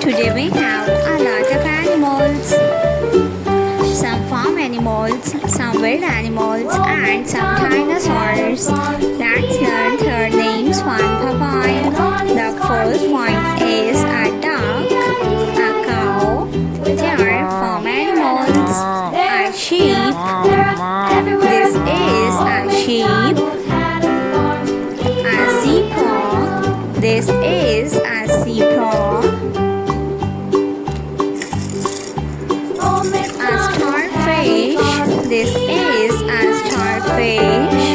Today we have a lot of animals. Some farm animals, some wild animals, and some dinosaurs. Let's learn their names one by one. The first one is a duck, a cow. They are farm animals. A sheep. This is a sheep. A zebra. This is a zebra. A starfish. This is a starfish.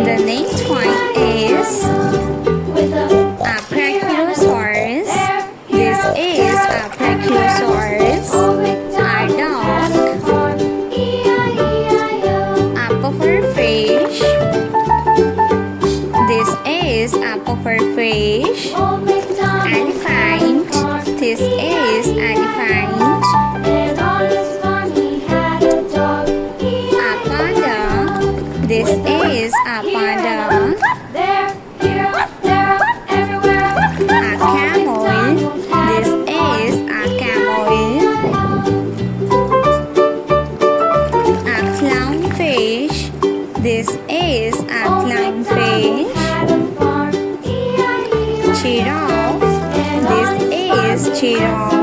The next one is a brachiosaurus. This is a brachiosaurus. A dog. A pufferfish. This is a pufferfish. Elephant. This is elephant. A panda. This is a panda. A camel. This is a camel. A clownfish. This is a clownfish. Giraffe. This is giraffe.